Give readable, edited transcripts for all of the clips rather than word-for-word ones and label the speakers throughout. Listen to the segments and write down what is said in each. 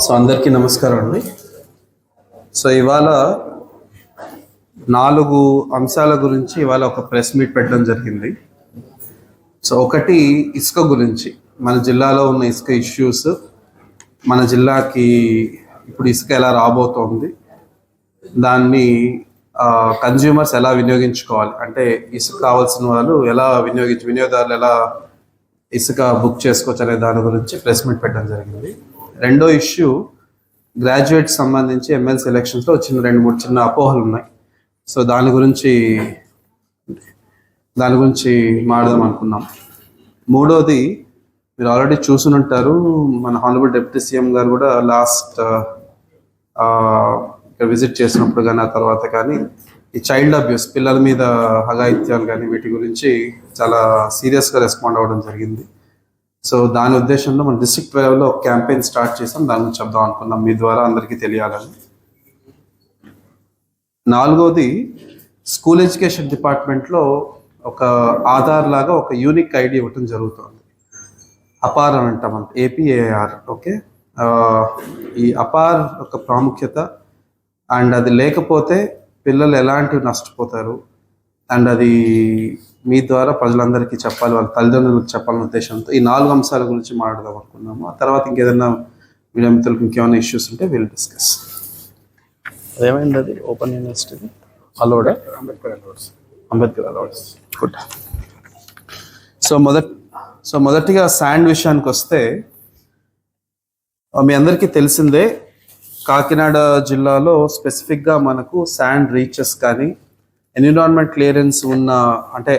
Speaker 1: So అందరికీ నమస్కారం అండి. సో ఇవాళ 4 అంశాల గురించి ఇవాళ ఒక ప్రెస్ మీట్ పెట్టడం జరిగింది. సో ఒకటి ఇసుక గురించి, మన జిల్లాలో ఉన్న ఇసుక ఇష్యూస్, మన జిల్లాకి ఇప్పుడు ఇసుక ఎలా రాబోతోంది, దాన్ని కన్జ్యూమర్స్ ఎలా వినియోగించుకోవాలి, అంటే ఇసుక కావాల్సిన వాళ్ళు ఎలా వినియోగదారులు ఎలా ఇసుక బుక్ చేసుకోవచ్చు అనే దాని గురించి ప్రెస్ మీట్ పెట్టడం జరిగింది. రెండో ఇష్యూ, గ్రాడ్యుయేట్ సంబంధించి ఎమ్మెల్సీ ఎలక్షన్స్లో వచ్చిన 2-3 చిన్న అపోహలు ఉన్నాయి. సో దాని గురించి మాట్లాడదాం అనుకున్నాం. మూడోది, మీరు ఆల్రెడీ చూసుంటారు, మన హానరబుల్ డిప్యూటీ సీఎం గారు కూడా లాస్ట్ విజిట్ చేసినప్పుడు కానీ ఆ తర్వాత కానీ ఈ చైల్డ్ అబ్యూస్, పిల్లల మీద అఘాయిత్యాలు కానీ వీటి గురించి చాలా సీరియస్గా రెస్పాండ్ అవ్వడం జరిగింది. సో దాని ఉద్దేశంలో మన డిస్ట్రిక్ట్ లెవెల్లో ఒక క్యాంపెయిన్ స్టార్ట్ చేసాం, దాని గురించి చెప్దాం అనుకున్నాం, మీ ద్వారా అందరికీ తెలియాలని. నాలుగోది, స్కూల్ ఎడ్యుకేషన్ డిపార్ట్మెంట్లో ఒక ఆధార్ లాగా ఒక యూనిక్ ఐడి ఇవ్వటం జరుగుతుంది. అపార్ అని అంటాం, APAR. ఓకే, ఈ అపార్ ఒక ప్రాముఖ్యత అండ్ అది లేకపోతే పిల్లలు ఎలాంటివి నష్టపోతారు అండ్ అది మీ ద్వారా ప్రజలందరికీ చెప్పాలి, వాళ్ళ తల్లిదండ్రులకు చెప్పాలనే ఉద్దేశంతో ఈ 4 అంశాల గురించి మాట్లాడదాం అనుకున్నాము. ఆ తర్వాత ఇంకేదైనా మీడియా మిత్రులకు ఇంకేమైనా ఇష్యూస్ ఉంటే విల్ డిస్కస్.
Speaker 2: ఏమైంది అది ఓపెన్ యూనివర్సిటీ అలోడా?
Speaker 1: అంబేద్కర్ అలవాడ్స్. గుడ్. సో మొదటిగా శాండ్ విషయానికి వస్తే, మీ అందరికీ తెలిసిందే, కాకినాడ జిల్లాలో స్పెసిఫిక్గా మనకు శాండ్ రీచెస్ కానీ ఎన్విరాన్మెంట్ క్లియరెన్స్ ఉన్న, అంటే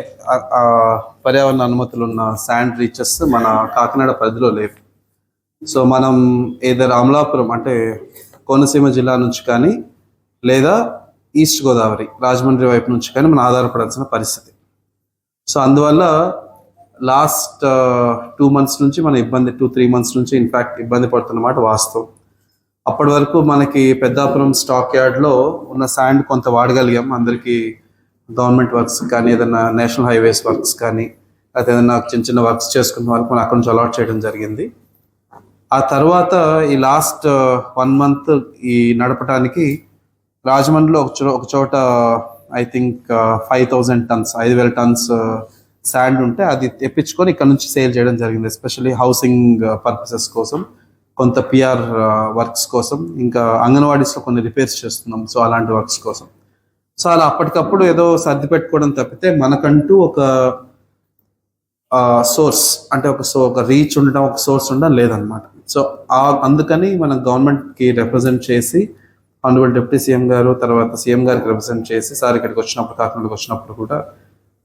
Speaker 1: పర్యావరణ అనుమతులు ఉన్న శాండ్ రీచెస్ మన కాకినాడ పరిధిలో లేవు. సో మనం ఏదైనా అమలాపురం అంటే కోనసీమ జిల్లా నుంచి కానీ లేదా ఈస్ట్ గోదావరి రాజమండ్రి వైపు నుంచి కానీ మనం ఆధారపడాల్సిన పరిస్థితి. సో అందువల్ల లాస్ట్ 2 months నుంచి మన 2-3 months నుంచి ఇన్ఫ్యాక్ట్ ఇబ్బంది పడుతున్నమాట వాస్తవం. అప్పటి వరకు మనకి పెద్దాపురం స్టాక్ యార్డ్లో ఉన్న శాండ్ కొంత వాడగలిగాం, అందరికీ గవర్నమెంట్ వర్క్స్ కానీ ఏదైనా నేషనల్ హైవేస్ వర్క్స్ కానీ లేకపోతే ఏదైనా చిన్న వర్క్స్ చేసుకున్న వాళ్ళకి మనం అక్కడి నుంచి అలాట్ చేయడం జరిగింది. ఆ తర్వాత ఈ లాస్ట్ 1 month ఈ నడపడానికి రాజమండ్రిలో ఒక చోట I think 5,000 tons 5,000 tons sand ఉంటే అది తెప్పించుకొని ఇక్కడ నుంచి సేల్ చేయడం జరిగింది. ఎస్పెషల్లీ హౌసింగ్ పర్పసెస్ కోసం, కొంత PR వర్క్స్ కోసం, ఇంకా అంగన్వాడీస్లో కొన్ని రిపేర్స్ చేస్తున్నాం, సో అలాంటి వర్క్స్ కోసం. సో అలా అప్పటికప్పుడు ఏదో సర్ది పెట్టుకోవడం తప్పితే మనకంటూ ఒక సోర్స్, అంటే ఒక రీచ్ ఉండడం, ఒక సోర్స్ ఉండడం లేదనమాట. సో అందుకని మనం గవర్నమెంట్కి రిప్రజెంట్ చేసి, ఆనరబుల్ డిప్యూటీ సీఎం గారు తర్వాత సీఎం గారికి రిప్రజెంట్ చేసి, సార్ ఇక్కడికి వచ్చినప్పుడు, కాకినాడకి వచ్చినప్పుడు కూడా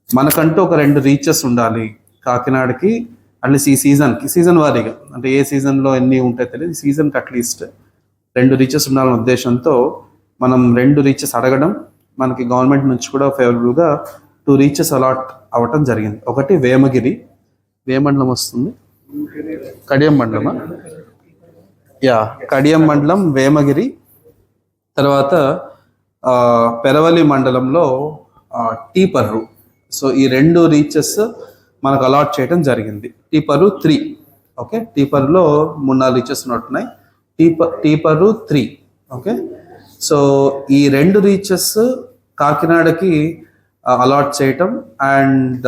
Speaker 1: మనకంటూ ఒక 2 రీచెస్ ఉండాలి కాకినాడకి, అట్లీస్ట్ ఈ సీజన్ వారీగా, అంటే ఏ సీజన్లో ఎన్ని ఉంటాయో తెలియదు, ఈ సీజన్కి అట్లీస్ట్ 2 రీచెస్ ఉండాలనే ఉద్దేశంతో మనం 2 రీచెస్ అడగడం, మనకి గవర్నమెంట్ నుంచి కూడా ఫేవరబుల్గా 2 రీచెస్ అలాట్ అవ్వటం జరిగింది. ఒకటి వేమండలం వస్తుంది, కడియం మండలమా? కడియం మండలం, వేమగిరి, తర్వాత పెరవలి మండలంలో టీపర్రు. సో ఈ 2 రీచెస్ మనకు అలాట్ చేయడం జరిగింది. టీపర్రు 3. ఓకే, టీపర్లో 3-4 రీచెస్ ఉన్నట్టున్నాయి, టీపర్రు 3. ఓకే, సో ఈ 2 రీచెస్ కాకినాడకి అలాట్ చేయటం అండ్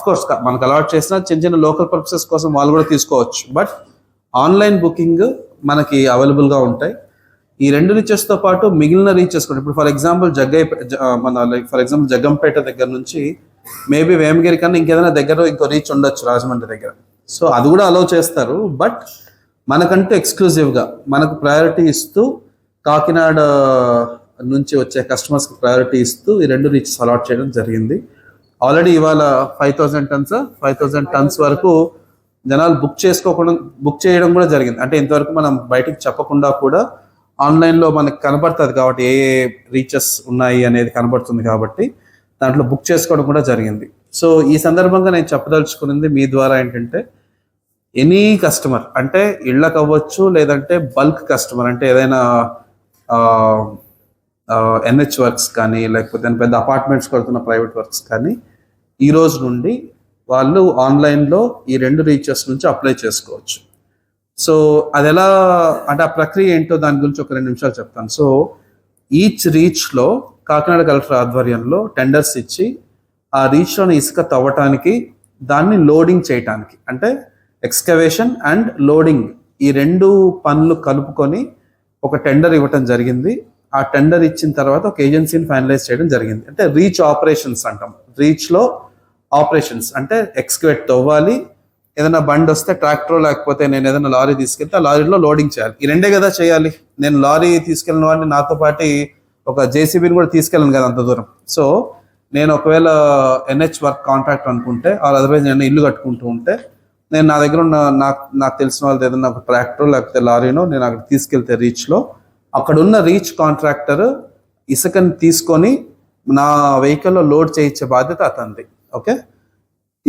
Speaker 1: కోర్స్ మనకు అలాట్ చేసిన చిన్న లోకల్ పర్పసెస్ కోసం వాళ్ళు కూడా తీసుకోవచ్చు, బట్ ఆన్లైన్ బుకింగ్ మనకి అవైలబుల్గా ఉంటాయి. ఈ 2 రీచెస్తో పాటు మిగిలిన రీచెస్ కూడా, ఇప్పుడు ఫర్ ఎగ్జాంపుల్ జగ్గంపేట దగ్గర నుంచి మేబీ వేమగిరి కన్నా ఇంకేదైనా దగ్గర ఇంకో రీచ్ ఉండొచ్చు రాజమండ్రి దగ్గర, సో అది కూడా అలౌ చేస్తారు. బట్ మనకంటూ ఎక్స్క్లూజివ్గా మనకు ప్రయారిటీ ఇస్తూ, కాకినాడ నుంచి వచ్చే కస్టమర్స్కి ప్రయారిటీ ఇస్తూ ఈ 2 రీచెస్ అలాట్ చేయడం జరిగింది. ఆల్రెడీ ఇవాళ 5,000 tons వరకు జనాలు బుక్ చేయడం కూడా జరిగింది. అంటే ఇంతవరకు మనం బయటికి చెప్పకుండా కూడా ఆన్లైన్లో మనకు కనబడుతుంది కాబట్టి, ఏ రీచెస్ ఉన్నాయి అనేది కనబడుతుంది కాబట్టి దాంట్లో బుక్ చేసుకోవడం కూడా జరిగింది. సో ఈ సందర్భంగా నేను చెప్పదలుచుకున్నది మీ ద్వారా ఏంటంటే, ఎనీ కస్టమర్, అంటే ఇళ్ళకి అవ్వచ్చు లేదంటే బల్క్ కస్టమర్, అంటే ఏదైనా NH వర్క్స్ కానీ లేకపోతే పెద్ద అపార్ట్మెంట్స్ కడుతున్న ప్రైవేట్ వర్క్స్ కానీ, ఈ రోజు నుండి వాళ్ళు ఆన్లైన్లో ఈ 2 రీచెస్ నుంచి అప్లై చేసుకోవచ్చు. సో అది ఎలా అంటే ఆ ప్రక్రియ ఏంటో దాని గురించి ఒక 2 నిమిషాలు చెప్తాను. సో ఈచ్ రీచ్లో కాకినాడ కలెక్టర్ ఆధ్వర్యంలో టెండర్స్ ఇచ్చి ఆ రీచ్లోని ఇసుక తవ్వటానికి దాన్ని లోడింగ్ చేయటానికి అంటే ఎక్స్కవేషన్ అండ్ లోడింగ్ ఈ 2 పనులు కలుపుకొని ఒక టెండర్ ఇవ్వటం జరిగింది. ఆ టెండర్ ఇచ్చిన తర్వాత ఒక ఏజెన్సీని ఫైనలైజ్ చేయడం జరిగింది. అంటే రీచ్ ఆపరేషన్స్ అంటాం. రీచ్లో ఆపరేషన్స్ అంటే ఎక్స్కవేట్ తవ్వాలి, ఏదైనా బండి వస్తే ట్రాక్టర్ లేకపోతే నేను ఏదైనా లారీ తీసుకెళ్తే ఆ లారీలో లోడింగ్ చేయాలి. ఈ 2 కదా చేయాలి. నేను లారీ తీసుకెళ్ళిన వాడిని నాతో పాటు ఒక జేసీబీని కూడా తీసుకెళ్ళను కదా అంత దూరం. సో నేను ఒకవేళ ఎన్హెచ్ వర్క్ కాంట్రాక్ట్ అనుకుంటే అదర్వైజ్ నేను ఇల్లు కట్టుకుంటూ ఉంటే నేను నా దగ్గర ఉన్న నాకు తెలిసిన వాళ్ళది ఏదైనా ఒక ట్రాక్టర్ లేకపోతే లారీనో నేను అక్కడ తీసుకెళ్తే రీచ్లో అక్కడ ఉన్న రీచ్ కాంట్రాక్టర్ ఇసుకని తీసుకొని నా వెహికల్లో లోడ్ చేయించే బాధ్యత అతనిది. ఓకే,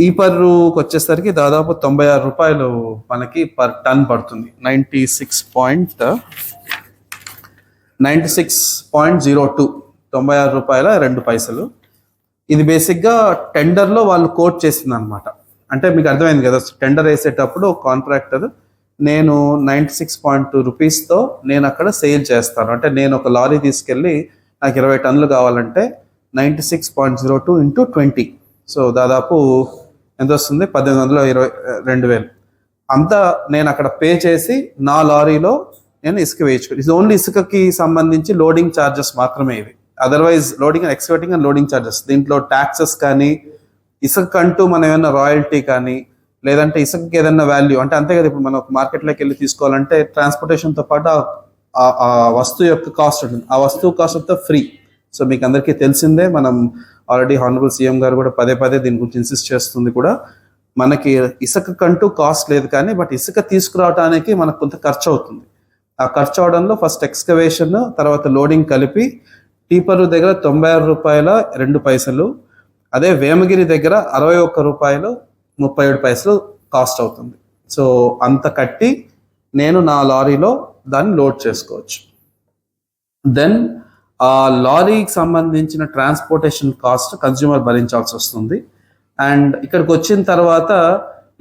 Speaker 1: ఈ పర్రుకి వచ్చేసరికి దాదాపు 96 రూపాయలు మనకి పర్ టన్ పడుతుంది. 96.02 96 రూపాయల 2 పైసలు. ఇది బేసిక్గా టెండర్లో వాళ్ళు కోట్ చేసింది అనమాట. అంటే మీకు అర్థమైంది కదా, టెండర్ వేసేటప్పుడు కాంట్రాక్టర్ నేను 96.2 రూపీస్తో నేను అక్కడ సేల్ చేస్తాను. అంటే నేను ఒక లారీ తీసుకెళ్ళి నాకు 20 టన్నులు కావాలంటే 96.02 ఇంటూ 20, సో దాదాపు ఎంత వస్తుంది 1822,000 అంతా నేను అక్కడ పే చేసి నా లారీలో నేను ఇసుక వేయించుకోవాలి. ఇది ఓన్లీ ఇసుకకి సంబంధించి లోడింగ్ ఛార్జెస్ మాత్రమే ఇవి. Otherwise loading and excavating and loading charges, దీంట్లో ట్యాక్సెస్ కానీ ఇసుకంటూ మనం ఏమైనా రాయల్టీ కానీ లేదంటే ఇసుకకి ఏదైనా వాల్యూ అంటే అంతే కదా. ఇప్పుడు మనం ఒక మార్కెట్లోకి వెళ్ళి తీసుకోవాలంటే ట్రాన్స్పోర్టేషన్తో పాటు ఆ వస్తువు యొక్క కాస్ట్ ఉంటుంది. ఆ వస్తువు కాస్ట్ అంతా ఫ్రీ. సో మీకు అందరికీ తెలిసిందే, మనం ఆల్రెడీ హానరబుల్ సీఎం గారు కూడా పదే దీని గురించి ఇన్సిస్ట్ చేస్తుంది కూడా. మనకి ఇసుక కంటూ కాస్ట్ లేదు కానీ బట్ ఇసుక తీసుకురావడానికి మనకు కొంత ఖర్చు అవుతుంది. ఆ ఖర్చు అవడంలో ఫస్ట్ ఎక్స్కవేషన్ తర్వాత లోడింగ్ కలిపి టీపరు దగ్గర 96 రూపాయల 2 పైసలు, అదే వేమగిరి దగ్గర 61 రూపాయలు 37 పైసలు కాస్ట్ అవుతుంది. సో అంత కట్టి నేను నా లారీలో దాన్ని లోడ్ చేసుకోవచ్చు. దెన్ ఆ లారీకి సంబంధించిన ట్రాన్స్పోర్టేషన్ కాస్ట్ కన్స్యూమర్ భరించాల్సి వస్తుంది. అండ్ ఇక్కడికి వచ్చిన తర్వాత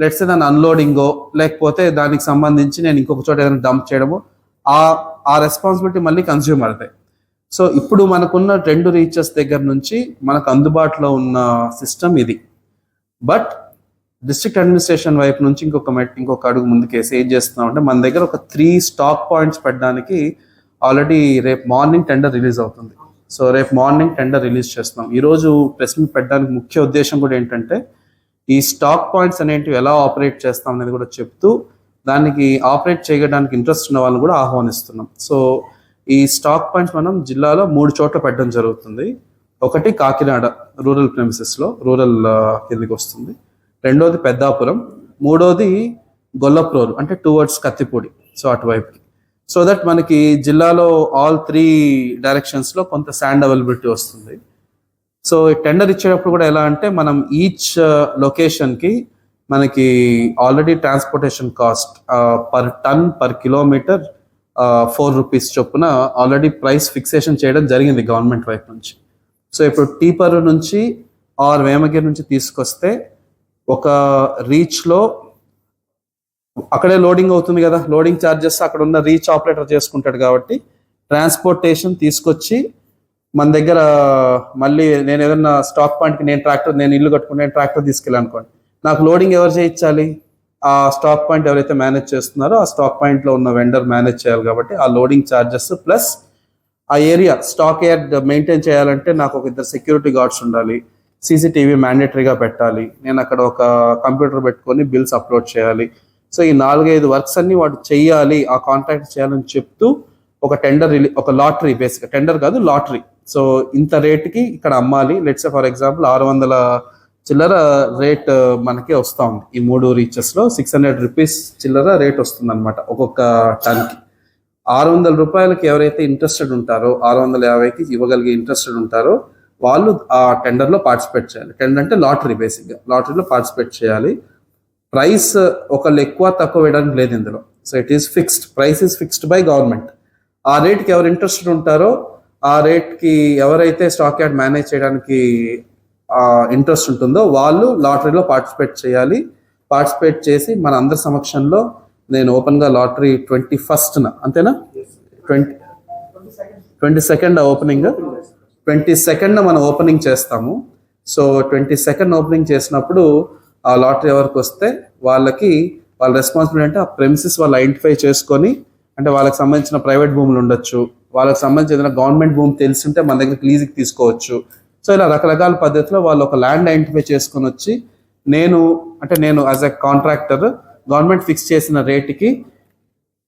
Speaker 1: లెట్స్ దాని అన్లోడింగో లేకపోతే దానికి సంబంధించి నేను ఇంకొక చోట ఏదైనా డంప్ చేయడము ఆ రెస్పాన్సిబిలిటీ మళ్ళీ కన్స్యూమర్దే. సో ఇప్పుడు మనకున్న 2 రీచెస్ దగ్గర నుంచి మనకు అందుబాటులో ఉన్న సిస్టమ్ ఇది. బట్ డిస్ట్రిక్ట్ అడ్మినిస్ట్రేషన్ వైపు నుంచి ఇంకొక అడుగు ముందుకేసి ఏం చేస్తున్నాం అంటే మన దగ్గర ఒక 3 స్టాక్ పాయింట్స్ పెట్టడానికి ఆల్రెడీ రేపు మార్నింగ్ టెండర్ రిలీజ్ అవుతుంది. సో రేపు మార్నింగ్ టెండర్ రిలీజ్ చేస్తున్నాం. ఈరోజు ప్రెస్ మీట్ పెట్టడానికి ముఖ్య ఉద్దేశం కూడా ఏంటంటే ఈ స్టాక్ పాయింట్స్ అనేటివి ఎలా ఆపరేట్ చేస్తాం అనేది కూడా చెప్తూ దానికి ఆపరేట్ చేయడానికి ఇంట్రెస్ట్ ఉన్న వాళ్ళని కూడా ఆహ్వానిస్తున్నాం. సో ఈ స్టాక్ పాయింట్స్ మనం జిల్లాలో 3 చోట్ల పెట్టడం జరుగుతుంది. ఒకటి కాకినాడ రూరల్ ప్రెమిసెస్లో, రూరల్ కిందకి వస్తుంది. రెండోది పెద్దాపురం, మూడోది గొల్లప్రోలు అంటే టువర్డ్స్ కత్తిపూడి, సో అటువైపుకి. సో దట్ మనకి జిల్లాలో ఆల్ 3 డైరెక్షన్స్లో కొంత శాండ్ అవైలబిలిటీ వస్తుంది. సో టెండర్ ఇచ్చేటప్పుడు కూడా ఎలా అంటే మనం ఈచ్ లొకేషన్కి మనకి already transportation cost per ton per kilometre 4 rupees చొప్పున ఆల్రెడీ ప్రైస్ ఫిక్సేషన్ చేయడం జరిగింది గవర్నమెంట్ వైపు నుంచి. సో ఇప్పుడు టీపర్ నుంచి ఆర్ వేమగిరి నుంచి తీసుకొస్తే ఒక రీచ్లో అక్కడే లోడింగ్ అవుతుంది కదా, లోడింగ్ ఛార్జెస్ అక్కడ ఉన్న రీచ్ ఆపరేటర్ చేసుకుంటాడు కాబట్టి ట్రాన్స్పోర్టేషన్ తీసుకొచ్చి మన దగ్గర మళ్ళీ నేను ఏదన్నా స్టాక్ పాయింట్కి నేను ఇల్లు కట్టుకుంటే నేను ట్రాక్టర్ తీసుకెళ్ళాను అనుకోండి, నాకు లోడింగ్ ఎవరు చేయించాలి? ఆ స్టాక్ పాయింట్ ఎవరైతే మేనేజ్ చేస్తున్నారో ఆ స్టాక్ పాయింట్లో ఉన్న వెండర్ మేనేజ్ చేయాలి. కాబట్టి ఆ లోడింగ్ ఛార్జెస్ ప్లస్ ఆ ఏరియా స్టాక్ యార్డ్ మెయింటైన్ చేయాలంటే నాకు ఒక 2 సెక్యూరిటీ గార్డ్స్ ఉండాలి, సీసీటీవీ మ్యాండేటరీగా పెట్టాలి, నేను అక్కడ ఒక కంప్యూటర్ పెట్టుకొని బిల్స్ అప్లోడ్ చేయాలి. సో ఈ 4-5 వర్క్స్ అన్ని వాడు చెయ్యాలి, ఆ కాంట్రాక్ట్ చేయాలని చెప్తూ ఒక టెండర్ ఒక లాటరీ, బేసిక్గా టెండర్ కాదు లాటరీ. సో ఇంత రేట్కి ఇక్కడ అమ్మాలి. లెట్స్ ఫర్ ఎగ్జాంపుల్ 600 చిల్లర రేట్ మనకి వస్తూ ఉంది. ఈ 3 రీచెస్లో 600 రూపీస్ చిల్లర రేట్ వస్తుంది అనమాట ఒక్కొక్క టన్కి. 600 రూపాయలకి ఎవరైతే ఇంట్రెస్టెడ్ ఉంటారో, 650కి ఇవ్వగలిగే ఇంట్రెస్టెడ్ ఉంటారో వాళ్ళు ఆ టెండర్లో పార్టిసిపేట్ చేయాలి. టెండర్ అంటే లాటరీ, బేసిక్గా లాటరీలో పార్టిసిపేట్ చేయాలి. ప్రైస్ ఒకళ్ళు ఎక్కువ తక్కువ వేయడానికి లేదు ఇందులో. So it is fixed, price is fixed by government. ఆ రేట్కి ఎవరు ఇంట్రెస్టెడ్ ఉంటారో ఆ రేట్కి ఎవరైతే స్టాక్ యార్డ్ మేనేజ్ చేయడానికి ఇంట్రెస్ట్ ఉంటుందో వాళ్ళు లాటరీలో పార్టిసిపేట్ చేయాలి. పార్టిసిపేట్ చేసి మన అందరి సమక్షంలో నేను ఓపెన్గా లాటరీ 21st అంతేనా 22nd ఓపెనింగ్ 22nd మనం ఓపెనింగ్ చేస్తాము. సో 22nd ఓపెనింగ్ చేసినప్పుడు ఆ లాటరీ ఎవరికి వస్తే వాళ్ళకి వాళ్ళ రెస్పాన్సిబిలిటీ అంటే ఆ ప్రెమిసెస్ వాళ్ళు ఐడెంటిఫై చేసుకొని, అంటే వాళ్ళకి సంబంధించిన ప్రైవేట్ భూములు ఉండొచ్చు, వాళ్ళకి సంబంధించిన ఏదైనా గవర్నమెంట్ భూమి తెలిసింటే మన దగ్గర లీజుకి తీసుకోవచ్చు. సో ఇలా రకరకాల పద్ధతిలో వాళ్ళు ఒక ల్యాండ్ ఐడెంటిఫై చేసుకొని వచ్చి నేను as a contractor government fix చేసిన రేటుకి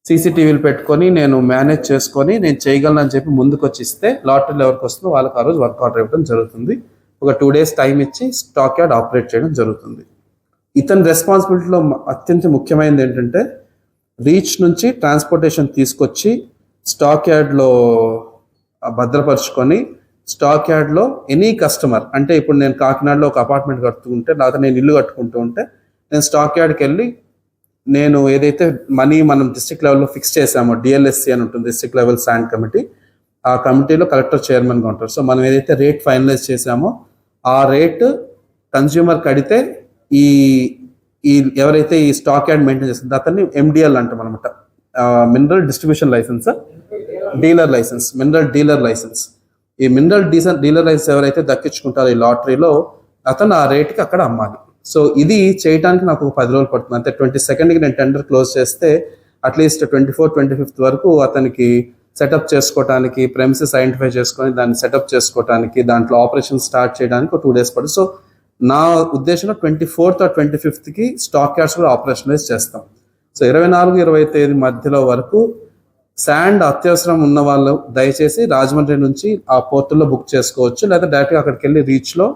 Speaker 1: సీసీటీవీలు పెట్టుకొని నేను మేనేజ్ చేసుకొని నేను చేయగలను అని చెప్పి ముందుకు వచ్చి ఇస్తే లాటరీలో ఎవరికి వస్తుందో వాళ్ళకి ఆ రోజు వర్క్ ఆర్డర్ ఇవ్వడం జరుగుతుంది. ఒక 2 days టైం ఇచ్చి స్టాక్ యార్డ్ ఆపరేట్ చేయడం జరుగుతుంది. ఇతని రెస్పాన్సిబిలిటీలో అత్యంత ముఖ్యమైనది ఏంటంటే రీచ్ నుంచి ట్రాన్స్పోర్టేషన్ తీసుకొచ్చి స్టాక్ యార్డ్లో భద్రపరుచుకొని, స్టాక్ యార్డ్లో ఎనీ కస్టమర్, అంటే ఇప్పుడు నేను కాకినాడలో ఒక అపార్ట్మెంట్ కట్టుకుంటే లేకపోతే నేను ఇల్లు కట్టుకుంటూ ఉంటే నేను స్టాక్ యార్డ్కి వెళ్ళి నేను ఏదైతే మనీ మనం డిస్ట్రిక్ట్ లెవెల్లో ఫిక్స్ చేసామో, డిఎల్ఎస్సి అని ఉంటుంది, డిస్ట్రిక్ట్ లెవెల్ స్టాండ్ కమిటీ, ఆ కమిటీలో కలెక్టర్ చైర్మన్గా ఉంటారు. సో మనం ఏదైతే రేట్ ఫైనలైజ్ చేసామో ఆ రేట్ కన్జ్యూమర్ కడితే ఈ ఎవరైతే ఈ స్టాక్ యార్డ్ మెయింటైన్ చేస్తుంది అతన్ని ఎండిఎల్ అంటాం అనమాట, mineral distribution licence, dealer licence, mineral dealer licence. ఈ మినరల్ డీలర్ లైసెన్స్ ఎవరైతే దక్కించుకుంటారో ఈ లాటరీలో అతను ఆ రేట్కి అక్కడ అమ్మాలి. సో ఇది చేయడానికి నాకు ఒక 10 రోజులు పడుతుంది. అంటే 22nd నేను టెండర్ క్లోజ్ చేస్తే అట్లీస్ట్ 24th, 25th వరకు అతనికి సెటప్ చేసుకోవడానికి, ప్రెమిసెస్ ఐడెంటిఫై చేసుకొని దాన్ని సెటప్ చేసుకోవడానికి, దాంట్లో ఆపరేషన్ స్టార్ట్ చేయడానికి ఒక 2 days పడుతుంది. సో నా ఉద్దేశంలో 24th or 25th stock yards కూడా ఆపరేషనలైజ్ చేస్తాం. సో 24-25 మధ్యలో వరకు శాండ్ అత్యవసరం ఉన్న వాళ్ళు దయచేసి రాజమండ్రి నుంచి ఆ పోర్టుల్లో బుక్ చేసుకోవచ్చు, లేదా డైరెక్ట్గా అక్కడికి వెళ్ళి రీచ్లో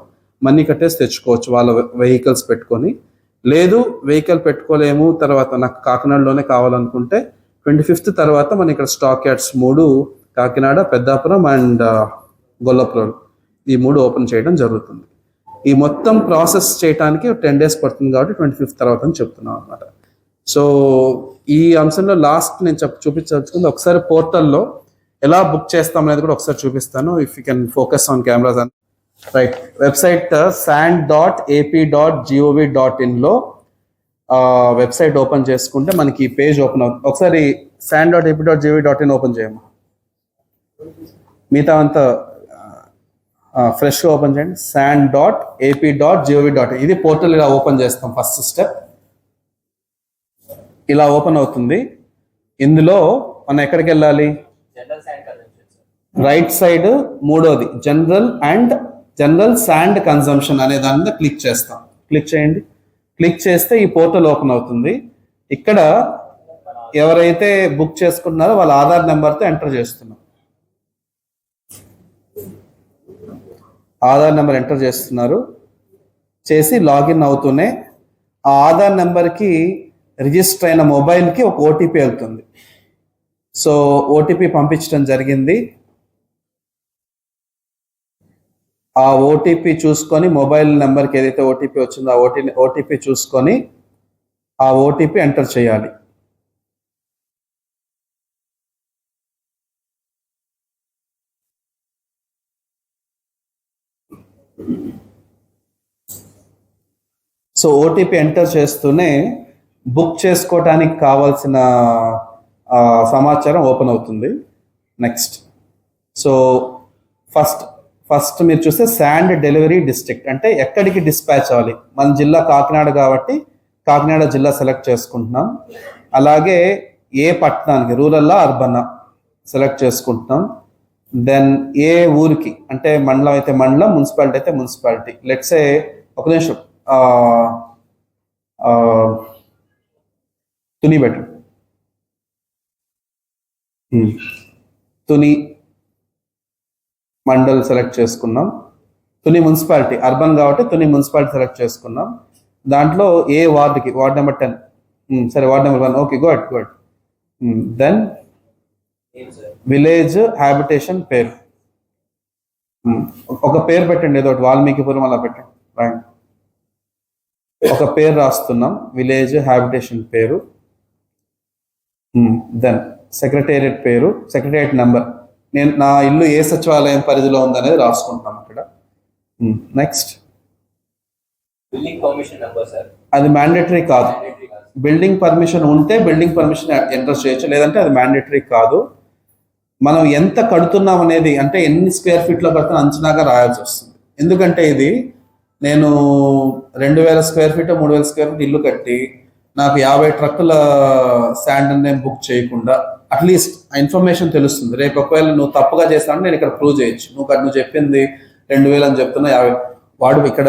Speaker 1: మనీ కట్టేసి తెచ్చుకోవచ్చు వాళ్ళ వెహికల్స్ పెట్టుకొని. లేదు వెహికల్ పెట్టుకోలేము, తర్వాత నాకు కాకినాడలోనే కావాలనుకుంటే 25th తర్వాత మన ఇక్కడ stock yards 3 Kakinada, Peddapuram and Gollapuram, ఈ 3 ఓపెన్ చేయడం జరుగుతుంది. ఈ మొత్తం ప్రాసెస్ చేయడానికి 10 days పడుతుంది కాబట్టి 25th తర్వాత అని చెప్తున్నాం అనమాట. సో ఈ అంశంలో లాస్ట్ నేను చూపించాల్సింది ఒకసారి పోర్టల్లో ఎలా బుక్ చేస్తాం అనేది కూడా ఒకసారి చూపిస్తాను. If you can focus on cameras. Right, website sand.ap.gov.in లో వెబ్సైట్ ఓపెన్ చేసుకుంటే మనకి ఈ పేజ్ ఓపెన్ అవుతుంది. ఒకసారి sand.ap.gov.in ఓపెన్ చేయము, మిగతా అంతా ఫ్రెష్గా ఓపెన్ చేయండి. sand.ap.gov.in ఇది పోర్టల్. ఇలా ఓపెన్ చేస్తాం. ఫస్ట్ స్టెప్ ఇలా ఓపెన్ అవుతుంది. ఇందులో మనం ఎక్కడికి వెళ్ళాలి? రైట్ సైడ్ 3వది జనరల్ శాండ్ కన్జంప్షన్ అనే దాని మీద క్లిక్ చేస్తాం. క్లిక్ చేయండి. క్లిక్ చేస్తే ఈ పోర్టల్ ఓపెన్ అవుతుంది. ఇక్కడ ఎవరైతే బుక్ చేసుకున్నారో వాళ్ళ ఆధార్ నెంబర్తో ఎంటర్ చేస్తున్నాం. ఆధార్ నెంబర్ ఎంటర్ చేస్తున్నారు. చేసి లాగిన్ అవుతూనే ఆ ఆధార్ నెంబర్కి రిజిస్టర్ అయిన మొబైల్కి ఒక ఓటీపీ వెళ్తుంది. సో ఓటీపీ పంపించడం జరిగింది. ఆ ఓటీపీ చూసుకొని మొబైల్ నెంబర్కి ఏదైతే ఓటీపీ వచ్చిందో ఆ ఓటీపీ చూసుకొని ఆ ఓటీపీ ఎంటర్ చేయాలి. సో ఓటీపీ ఎంటర్ చేస్తూనే బుక్ చేసుకోవడానికి కావాల్సిన సమాచారం ఓపెన్ అవుతుంది. నెక్స్ట్, సో ఫస్ట్ మీరు చూస్తే శాండ్ డెలివరీ డిస్ట్రిక్ట్ అంటే ఎక్కడికి డిస్పాచ్ అవ్వాలి. మన జిల్లా కాకినాడ కాబట్టి కాకినాడ జిల్లా సెలెక్ట్ చేసుకుంటున్నాం. అలాగే ఏ పట్టణానికి, రూరల్లా అర్బన్నా సెలెక్ట్ చేసుకుంటున్నాం. దెన్ ఏ ఊరికి, అంటే మండలం అయితే మండలం, మున్సిపాలిటీ అయితే మున్సిపాలిటీ. లెట్సే ఒక నిమిషం తుని బెటర్, తుని మండల్ సెలెక్ట్ చేసుకున్నాం. తుని మున్సిపాలిటీ అర్బన్ కాబట్టి తుని మున్సిపాలిటీ సెలెక్ట్ చేసుకున్నాం. దాంట్లో ఏ వార్డుకి, వార్డ్ నెంబర్ 10, సరే ward number 1, okay good. Then village habitation పేరు, ఒక పేరు పెట్టండి, ఏదో ఒకటి వాల్మీకిపురం అలా పెట్టండి. రైట్, ఒక పేరు రాస్తున్నాం, విలేజ్ హ్యాబిటేషన్ పేరు. దెన్ సెక్రటేరియట్ పేరు, సెక్రటేరియట్ నెంబర్, నేను నా ఇల్లు ఏ సచివాలయం పరిధిలో ఉందనేది రాసుకుంటాం అక్కడ. Next,
Speaker 3: billing permission number sir,
Speaker 1: అది మ్యాండేటరీ కాదు, బిల్డింగ్ పర్మిషన్ ఉంటే బిల్డింగ్ పర్మిషన్ ఎంటర్ చేయొచ్చు, లేదంటే అది మ్యాండేటరీ కాదు. మనం ఎంత కడుతున్నాం అనేది, అంటే ఎన్ని స్క్వేర్ ఫీట్లో కడుతున్నా అంచనాగా రాయాల్సి వస్తుంది. ఎందుకంటే ఇది నేను 2000 స్క్వేర్ ఫీట్ 3000 స్క్వేర్ ఫీట్ ఇల్లు కట్టి నాకు 50 ట్రక్కుల శాండ్ నేను బుక్ చేయకుండా అట్లీస్ట్ ఆ ఇన్ఫర్మేషన్ తెలుస్తుంది. రేపు ఒకవేళ నువ్వు తప్పుగా చేస్తాను నేను ఇక్కడ ప్రూవ్ చేయొచ్చు. నువ్వు చెప్పింది 2000 అని చెప్తున్నా, 50 వాడు ఇక్కడ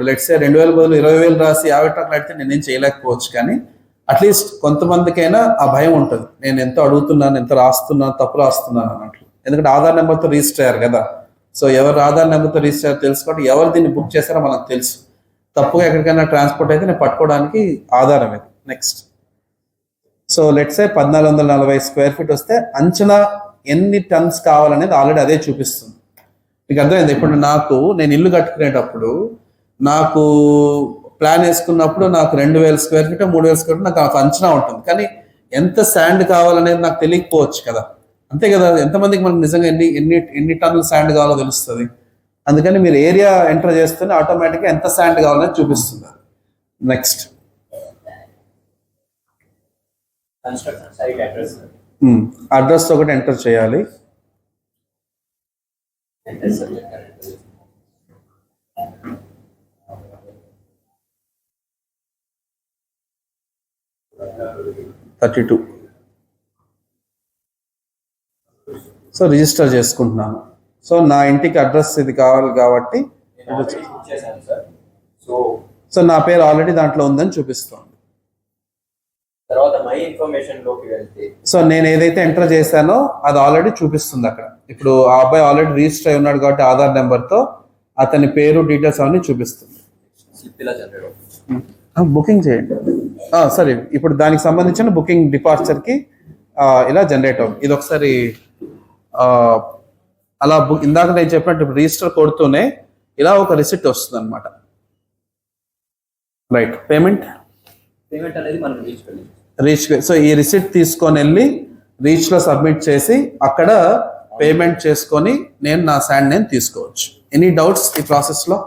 Speaker 1: లెట్స్ 2000 బదులు 20,000 రాసి 50 ట్రక్లు అడిగితే నేనేం చేయలేకపోవచ్చు. కానీ అట్లీస్ట్ కొంతమందికైనా ఆ భయం ఉంటుంది, నేను ఎంత అడుగుతున్నాను, ఎంత రాస్తున్నాను, తప్పు రాస్తున్నాను అన్నట్లు. ఎందుకంటే ఆధార్ నెంబర్తో రిజిస్టర్ అయ్యారు కదా. సో ఎవరు ఆధార్ నెంబర్తో రిజిస్టర్ అయ్యారు తెలుసుకోండి, ఎవరు దీన్ని బుక్ చేస్తారో మనకు తెలుసు. తప్పుగా ఎక్కడికైనా ట్రాన్స్పోర్ట్ అయితే నేను పట్టుకోవడానికి ఆధారం ఇది. Next, so let's 1440 square feet వస్తే అంచనా ఎన్ని టన్స్ కావాలనేది ఆల్రెడీ అదే చూపిస్తుంది. మీకు అర్థమైంది? ఇప్పుడు నేను ఇల్లు కట్టుకునేటప్పుడు నాకు ప్లాన్ వేసుకున్నప్పుడు నాకు 2000 స్క్వేర్ ఫీట్ 3000 స్క్వేర్ ఫీట్ నాకు అంచనా ఉంటుంది. కానీ ఎంత శాండ్ కావాలనేది నాకు తెలియకపోవచ్చు కదా, అంతే కదా. ఎంతమందికి మనకు నిజంగా ఎన్ని టన్నుల శాండ్ కావాలో తెలుస్తుంది. అందుకని మీరు ఏరియా ఎంటర్ చేస్తేనే ఆటోమేటిక్గా ఎంత శాండ్ కావాలని చూపిస్తుంది. నెక్స్ట్, అడ్రస్ ఒకటి ఎంటర్ చేయాలి. (32). సో రిజిస్టర్ చేసుకుంటున్నాను. సో నా ఇంటికి అడ్రస్ ఇది కావాలి కాబట్టి సో నా పేరు ఆల్రెడీ దాంట్లో ఉందని చూపిస్తుంది.
Speaker 3: తర్వాత మై ఇన్ఫర్మేషన్ లోకి వెళ్తే
Speaker 1: సో నేను ఏదైతే ఎంటర్ చేశానో అది ఆల్రెడీ చూపిస్తుంది అక్కడ. ఇప్పుడు ఆ అబ్బాయి ఆల్రెడీ రిజిస్టర్ అయి ఉన్నాడు కాబట్టి ఆధార్ నెంబర్తో అతని పేరు డీటెయిల్స్ అవన్నీ చూపిస్తుంది. బుకింగ్ చేయండి. సరే, ఇప్పుడు దానికి సంబంధించిన బుకింగ్ డిపార్చర్కి ఇలా జనరేట్ అవుతుంది. ఇది ఒకసారి అలా ఇందాక నేను చెప్పినట్టు ఇప్పుడు రిజిస్టర్ కొడుతూనే ఇలా ఒక రిసిప్ట్ వస్తుంది అనమాట. రైట్, పేమెంట్
Speaker 3: అనేది మనం
Speaker 1: రీచ్. సో ఈ రిసిప్ట్ తీసుకొని వెళ్ళి రీచ్లో సబ్మిట్ చేసి అక్కడ పేమెంట్ చేసుకొని నేను నా శాండ్ నేను తీసుకోవచ్చు. ఎనీ డౌట్స్ ఈ ప్రాసెస్లో?